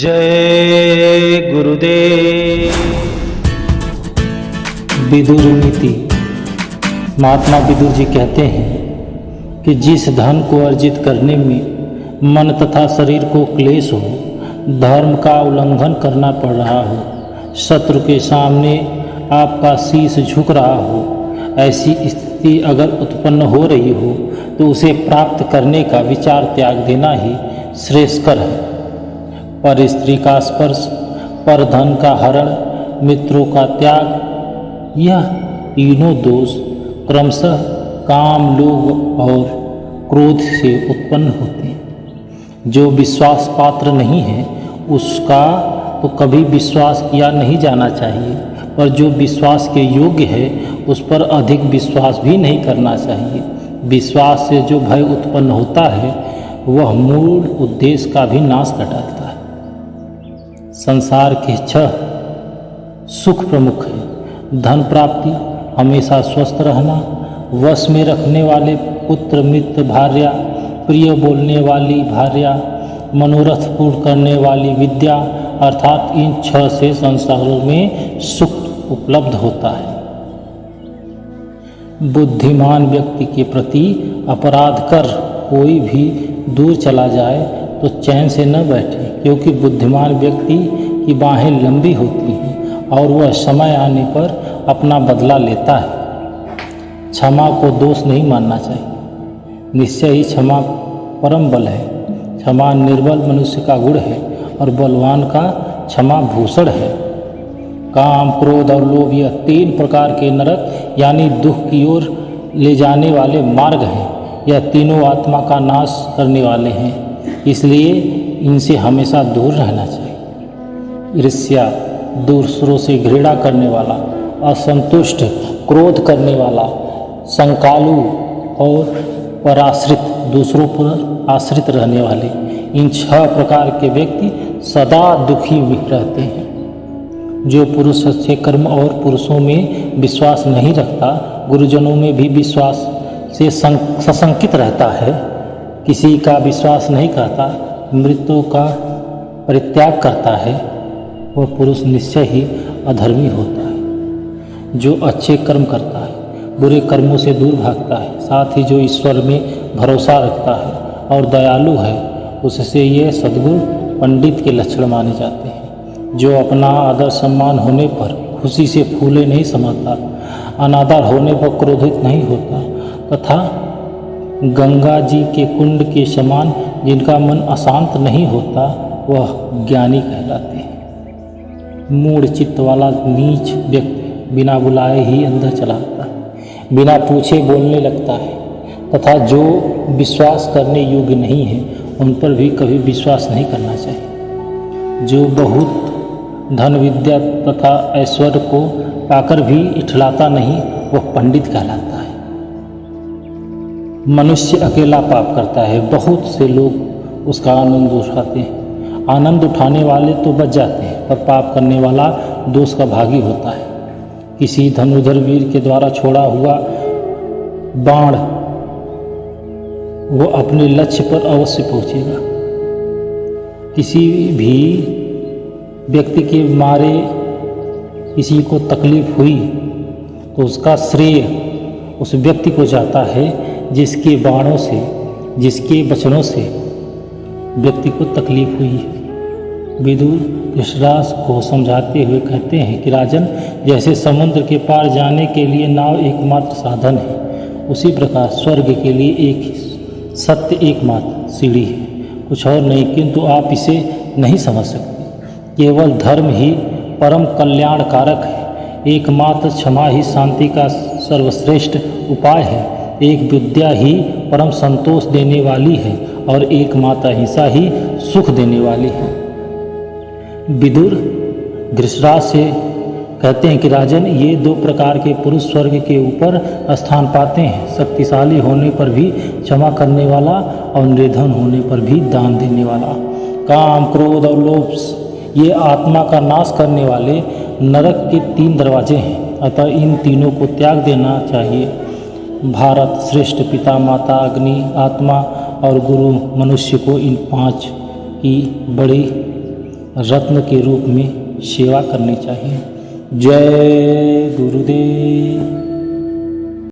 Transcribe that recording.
जय गुरुदेव। विदुर नीति। महात्मा विदुर जी कहते हैं कि जिस धन को अर्जित करने में मन तथा शरीर को क्लेश हो, धर्म का उल्लंघन करना पड़ रहा हो, शत्रु के सामने आपका शीश झुक रहा हो, ऐसी स्थिति अगर उत्पन्न हो रही हो तो उसे प्राप्त करने का विचार त्याग देना ही श्रेयस्कर है। पर स्त्री का स्पर्श, पर धन का हरण, मित्रों का त्याग, यह तीनों दोष क्रमशः काम, लोभ और क्रोध से उत्पन्न होते हैं। जो विश्वास पात्र नहीं है उसका तो कभी विश्वास किया नहीं जाना चाहिए, पर जो विश्वास के योग्य है उस पर अधिक विश्वास भी नहीं करना चाहिए। विश्वास से जो भय उत्पन्न होता है वह मूल उद्देश्य का भी नाश कर डालता है। संसार के 6 सुख प्रमुख है। धन प्राप्ति, हमेशा स्वस्थ रहना, वश में रखने वाले पुत्र, मित्र, भार्या, प्रिय बोलने वाली भार्या, मनोरथ पूर्ण करने वाली विद्या, अर्थात इन 6 से संसारों में सुख उपलब्ध होता है। बुद्धिमान व्यक्ति के प्रति अपराध कर कोई भी दूर चला जाए तो चैन से न बैठे, क्योंकि बुद्धिमान व्यक्ति की बाहें लंबी होती हैं और वह समय आने पर अपना बदला लेता है। क्षमा को दोष नहीं मानना चाहिए। निश्चय ही क्षमा परम बल है। क्षमा निर्बल मनुष्य का गुण है और बलवान का क्षमा भूषण है। काम, क्रोध और लोभ यह 3 प्रकार के नरक यानी दुख की ओर ले जाने वाले मार्ग हैं। यह तीनों आत्मा का नाश करने वाले हैं, इसलिए इनसे हमेशा दूर रहना चाहिए। ईर्ष्या, दूसरों से घृणा करने वाला, असंतुष्ट, क्रोध करने वाला, संकालु और पराश्रित, दूसरों पर आश्रित रहने वाले, इन 6 प्रकार के व्यक्ति सदा दुखी रहते हैं। जो पुरुष अच्छे कर्म और पुरुषों में विश्वास नहीं रखता, गुरुजनों में भी विश्वास से सशंकित रहता है, किसी का विश्वास नहीं करता, मृत्यु का परित्याग करता है, वह पुरुष निश्चय ही अधर्मी होता है। जो अच्छे कर्म करता है, बुरे कर्मों से दूर भागता है, साथ ही जो ईश्वर में भरोसा रखता है और दयालु है, उससे ये सद्गुण पंडित के लक्षण माने जाते हैं। जो अपना आदर सम्मान होने पर खुशी से फूले नहीं समाता, अनादर होने पर क्रोधित नहीं होता, तथा गंगा जी के कुंड के समान जिनका मन अशांत नहीं होता, वह ज्ञानी कहलाते हैं। मूढ़ चित्त वाला नीच व्यक्ति बिना बुलाए ही अंदर चला आता है, बिना पूछे बोलने लगता है, तथा जो विश्वास करने योग्य नहीं है उन पर भी कभी विश्वास नहीं करना चाहिए। जो बहुत धन, विद्या तथा ऐश्वर्य को पाकर भी इठलाता नहीं, वह पंडित कहलाता है। मनुष्य अकेला पाप करता है, बहुत से लोग उसका आनंद उठाते हैं। आनंद उठाने वाले तो बच जाते हैं, पर पाप करने वाला दोष का भागी होता है। किसी धनुर्धर वीर के द्वारा छोड़ा हुआ बाण वो अपने लक्ष्य पर अवश्य पहुंचेगा। किसी भी व्यक्ति के मारे किसी को तकलीफ हुई तो उसका श्रेय उस व्यक्ति को जाता है जिसके बाणों से, जिसके वचनों से व्यक्ति को तकलीफ हुई है। विदुर ऋषराज को समझाते हुए कहते हैं कि राजन, जैसे समुद्र के पार जाने के लिए नाव एकमात्र साधन है, उसी प्रकार स्वर्ग के लिए एक सत्य एकमात्र सीढ़ी है, कुछ और नहीं। किंतु आप इसे नहीं समझ सकते। केवल धर्म ही परम कल्याण कारक है। एकमात्र क्षमा ही शांति का सर्वश्रेष्ठ उपाय है। एक विद्या ही परम संतोष देने वाली है और एकमात्र अहिंसा ही सुख देने वाली है। विदुर धृतराष्ट्र से कहते हैं कि राजन, ये 2 प्रकार के पुरुष स्वर्ग के ऊपर स्थान पाते हैं। शक्तिशाली होने पर भी क्षमा करने वाला और निर्धन होने पर भी दान देने वाला। काम, क्रोध और लोभ ये आत्मा का नाश करने वाले नरक के 3 दरवाजे हैं, अतः इन तीनों को त्याग देना चाहिए। भारत श्रेष्ठ पिता, माता, अग्नि, आत्मा और गुरु मनुष्य को इन 5 की बड़ी रत्न के रूप में सेवा करनी चाहिए। जय गुरुदेव।